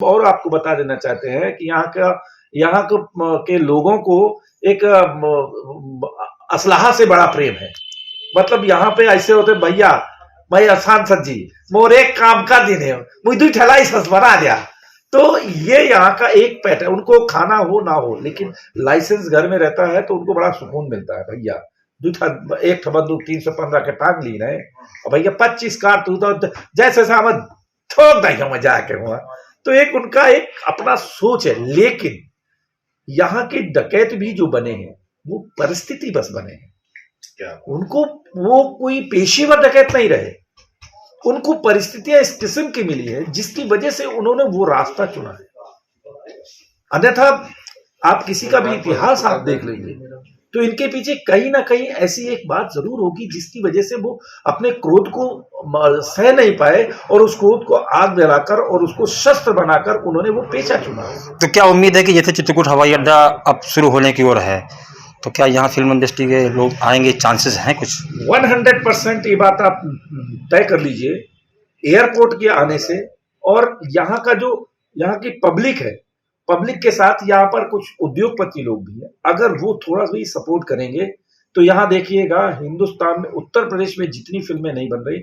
और आपको बता देना चाहते हैं कि यहाँ के लोगों को एक असलाहा से बड़ा प्रेम है। मतलब यहाँ पे ऐसे होते भैया भाई सांसद जी मोर एक काम का दिन है मुझे दुई ठेलाई सस बना दिया। तो ये यहाँ का एक पैटर्न, उनको खाना हो ना हो लेकिन लाइसेंस घर में रहता है तो उनको बड़ा सुकून मिलता है। भैया एक बंदूक 315 के टांग ली रहे भैया 25 कार तू तो जैसे सामत ठोक देगा मजा के हुआ। तो एक उनका एक अपना सोच है। लेकिन यहाँ के डकैत भी जो बने हैं वो परिस्थिति बस बने हैं। उनको वो कोई पेशेवर डकैत नहीं रहे, उनको परिस्थितियां इस किस्म की मिली है जिसकी वजह से उन्होंने वो रास्ता चुना है। अन्यथा आप किसी का भी इतिहास आप देख लीजिए तो इनके पीछे कहीं ना कहीं ऐसी एक बात जरूर होगी जिसकी वजह से वो अपने क्रोध को सह नहीं पाए और उस क्रोध को आग जलाकर और उसको शस्त्र बनाकर उन्होंने वो पेशा चुना। तो क्या उम्मीद है कि जैसे चित्रकूट हवाई अड्डा अब शुरू होने की ओर है तो क्या यहाँ फिल्म इंडस्ट्री के लोग आएंगे, चांसेस हैं कुछ? 100% ये बात आप तय कर लीजिए एयरपोर्ट के आने से। और यहाँ का जो यहाँ की पब्लिक है, पब्लिक के साथ यहाँ पर कुछ उद्योगपति लोग भी हैं, अगर वो थोड़ा भी सपोर्ट करेंगे तो यहाँ देखिएगा हिंदुस्तान में उत्तर प्रदेश में जितनी फिल्में नहीं बन रही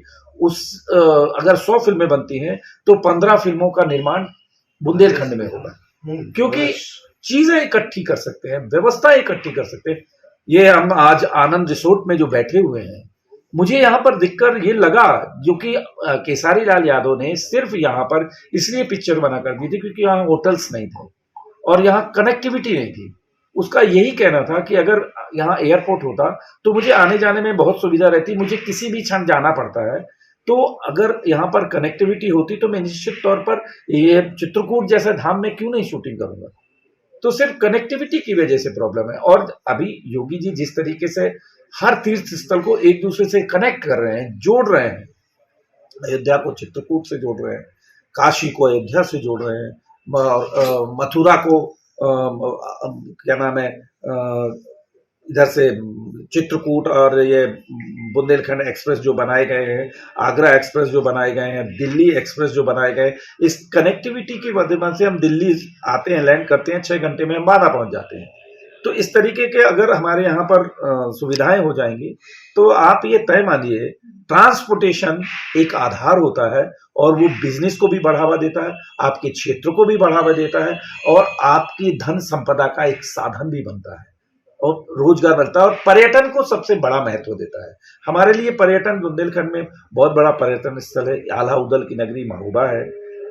अगर 100 फिल्में बनती हैं तो 15 फिल्मों का निर्माण बुंदेलखंड में होगा। क्योंकि चीजें इकट्ठी कर सकते हैं, व्यवस्था इकट्ठी कर सकते हैं। ये हम आज आनंद रिसोर्ट में जो बैठे हुए हैं, मुझे यहाँ पर दिखकर ये लगा जो कि केसारी लाल यादव ने सिर्फ यहाँ पर इसलिए पिक्चर बना कर दी थी क्योंकि यहाँ होटल्स नहीं थे और यहाँ कनेक्टिविटी नहीं थी। उसका यही कहना था कि अगर यहाँ एयरपोर्ट होता तो मुझे आने जाने में बहुत सुविधा रहती, मुझे किसी भी क्षण जाना पड़ता है। तो अगर यहाँ पर कनेक्टिविटी होती तो मैं निश्चित तौर पर ये चित्रकूट जैसे धाम में क्यों नहीं शूटिंग करूंगा। तो सिर्फ कनेक्टिविटी की वजह से प्रॉब्लम है। और अभी योगी जी जिस तरीके से हर तीर्थ स्थल को एक दूसरे से कनेक्ट कर रहे हैं, जोड़ रहे हैं, अयोध्या को चित्रकूट से जोड़ रहे हैं, काशी को अयोध्या से जोड़ रहे हैं, मथुरा को क्या नाम है इधर से चित्रकूट, और ये बुंदेलखंड एक्सप्रेस जो बनाए गए हैं, आगरा एक्सप्रेस जो बनाए गए हैं, दिल्ली एक्सप्रेस जो बनाए गए, इस कनेक्टिविटी की वजह से हम दिल्ली आते हैं, लैंड करते हैं, 6 घंटे में हम बांदा पहुंच जाते हैं। तो इस तरीके के अगर हमारे यहाँ पर सुविधाएं हो जाएंगी तो आप ये तय मानिए ट्रांसपोर्टेशन एक आधार होता है और वो बिजनेस को भी बढ़ावा देता है, आपके क्षेत्र को भी बढ़ावा देता है और आपकी धन संपदा का एक साधन भी बनता है और रोजगार बढ़ता है और पर्यटन को सबसे बड़ा महत्व देता है। हमारे लिए पर्यटन बुंदेलखंड में बहुत बड़ा पर्यटन स्थल है। आला उदल की नगरी महोबा है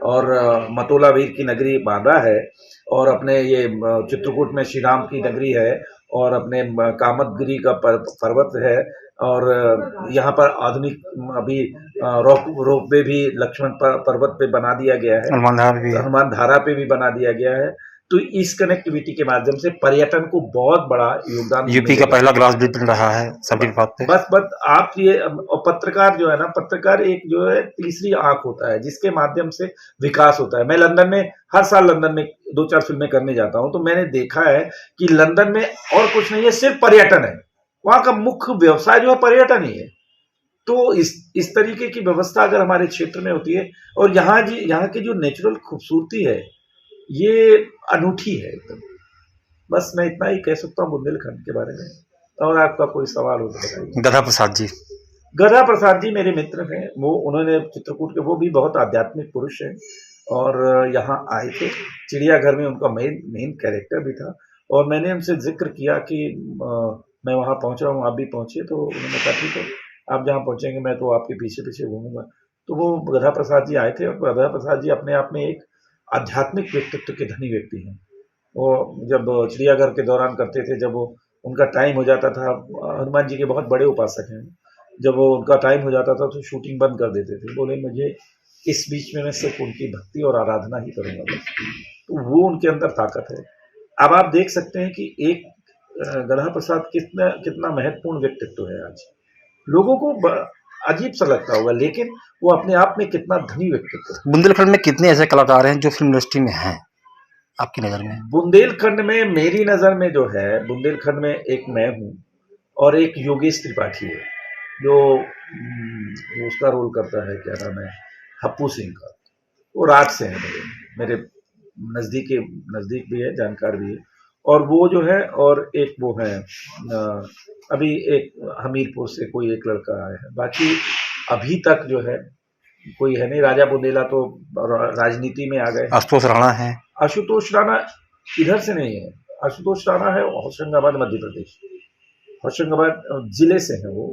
और मतोला वीर की नगरी बांदा है और अपने ये चित्रकूट में श्री राम की नगरी है और अपने कामतगिरी का पर्वत है और यहाँ पर आधुनिक अभी रोपवे भी लक्ष्मण पर्वत पे बना दिया गया है, हनुमान धारा पे भी बना दिया गया है। तो इस कनेक्टिविटी के माध्यम से पर्यटन को बहुत बड़ा योगदान, यूपी का पहला ग्लास ब्रिज बन रहा है सभी बात पे। बस आप ये पत्रकार जो है ना, पत्रकार एक जो है तीसरी आंख होता है जिसके माध्यम से विकास होता है। मैं लंदन में हर साल लंदन में 2-4 फिल्में करने जाता हूं तो मैंने देखा है कि लंदन में और कुछ नहीं है, सिर्फ पर्यटन है। वहां का मुख्य व्यवसाय जो है पर्यटन ही है। तो इस तरीके की व्यवस्था अगर हमारे क्षेत्र में होती है और यहाँ की जो नेचुरल खूबसूरती है ये अनूठी है एकदम। बस मैं इतना ही कह सकता हूँ बुंदेलखंड के बारे में। और आपका कोई सवाल हो तो बताइए। गधा प्रसाद जी, गधा प्रसाद जी मेरे मित्र हैं, वो उन्होंने चित्रकूट के, वो भी बहुत आध्यात्मिक पुरुष हैं और यहाँ आए थे। चिड़ियाघर में उनका मेन कैरेक्टर भी था और मैंने उनसे जिक्र किया कि मैं वहाँ पहुँच रहा हूँ, आप भी पहुँचिए। तो उन्होंने कहा ठीक है, आप जहाँ पहुँचेंगे मैं तो आपके पीछे पीछे घूमूंगा। तो वो गधा प्रसाद जी आए थे और गधा प्रसाद जी अपने आप में एक आध्यात्मिक व्यक्तित्व के धनी व्यक्ति हैं। वो जब चिड़ियाघर के दौरान करते थे, जब वो उनका टाइम हो जाता था, हनुमान जी के बहुत बड़े उपासक हैं, जब वो उनका टाइम हो जाता था तो शूटिंग बंद कर देते थे। बोले मुझे इस बीच में मैं सिर्फ उनकी भक्ति और आराधना ही करूंगा बस। तो वो उनके अंदर ताकत है। अब आप देख सकते हैं कि एक गधा प्रसाद कितना महत्वपूर्ण व्यक्तित्व है। आज लोगों को अजीब सा लगता होगा लेकिन वो अपने आप में कितना धनी व्यक्तित्व है। बुंदेलखंड में कितने ऐसे कलाकार हैं जो फिल्म इंडस्ट्री में हैं आपकी नजर में? बुंदेलखंड में मेरी नजर में जो है, बुंदेलखंड में एक मैं हूँ और एक योगेश त्रिपाठी है जो उसका रोल करता है, क्या नाम है, हप्पू सिंह का। वो राज से है मेरे नज़दीक भी है, जानकार भी है। और वो जो है, और एक वो है अभी एक हमीरपुर से कोई एक लड़का आया है। बाकी अभी तक जो है कोई है नहीं। राजा बुंदेला तो राजनीति में आ गए। आशुतोष राणा है। आशुतोष राणा इधर से नहीं है। आशुतोष राणा है होशंगाबाद, मध्य प्रदेश। होशंगाबाद जिले से है वो,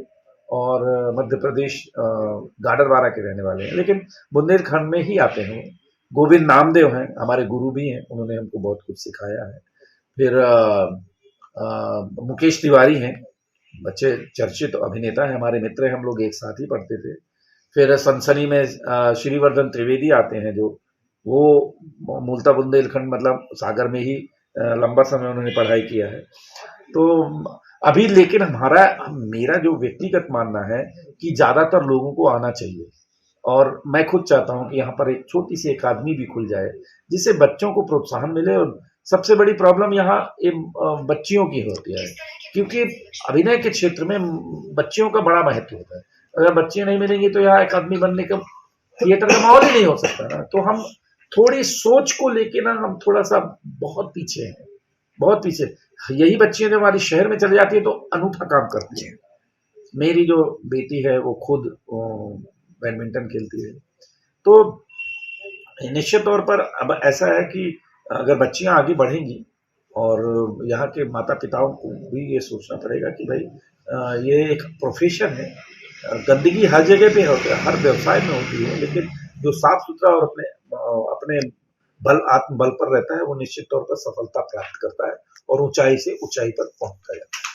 और मध्य प्रदेश गाडरवारा के रहने वाले हैं, लेकिन बुंदेलखंड में ही आते हैं वो। गोविंद नामदेव हैं, हमारे गुरु भी हैं, उन्होंने हमको बहुत कुछ सिखाया है। फिर मुकेश तिवारी हैं, बच्चे चर्चित अभिनेता हैं, हमारे मित्र हैं, हम लोग एक साथ ही पढ़ते थे। फिर सनसनी में श्रीवर्धन त्रिवेदी आते हैं, जो वो मूलतः बुंदेलखंड मतलब सागर में ही लंबा समय उन्होंने पढ़ाई किया है। तो अभी लेकिन मेरा जो व्यक्तिगत मानना है कि ज़्यादातर लोगों को आना चाहिए, और मैं खुद चाहता हूं कि यहाँ पर एक छोटी सी अकादमी भी खुल जाए, जिससे बच्चों को प्रोत्साहन मिले। और सबसे बड़ी प्रॉब्लम यहाँ बच्चियों की होती है, क्योंकि अभिनय के क्षेत्र में बच्चियों का बड़ा महत्व होता है। अगर बच्चियां नहीं मिलेंगी तो यहाँ अकादमी बनने का, थिएटर का माहौल ही नहीं हो सकता ना। तो हम थोड़ी सोच को लेके ना, हम थोड़ा सा बहुत पीछे हैं, बहुत पीछे। यही बच्चियां जब हमारी शहर में चली जाती है तो अनूठा काम करती है। मेरी जो बेटी है वो खुद बैडमिंटन खेलती है। तो निश्चित तौर पर अब ऐसा है कि अगर बच्चियां आगे बढ़ेंगी, और यहाँ के माता पिताओं को भी ये सोचना पड़ेगा कि भाई ये एक प्रोफेशन है। गंदगी हर जगह पे होती है, हर व्यवसाय में होती है, लेकिन जो साफ सुथरा और अपने आत्मबल पर रहता है, वो निश्चित तौर पर सफलता प्राप्त करता है और ऊंचाई से ऊंचाई पर पहुंचता जाता है।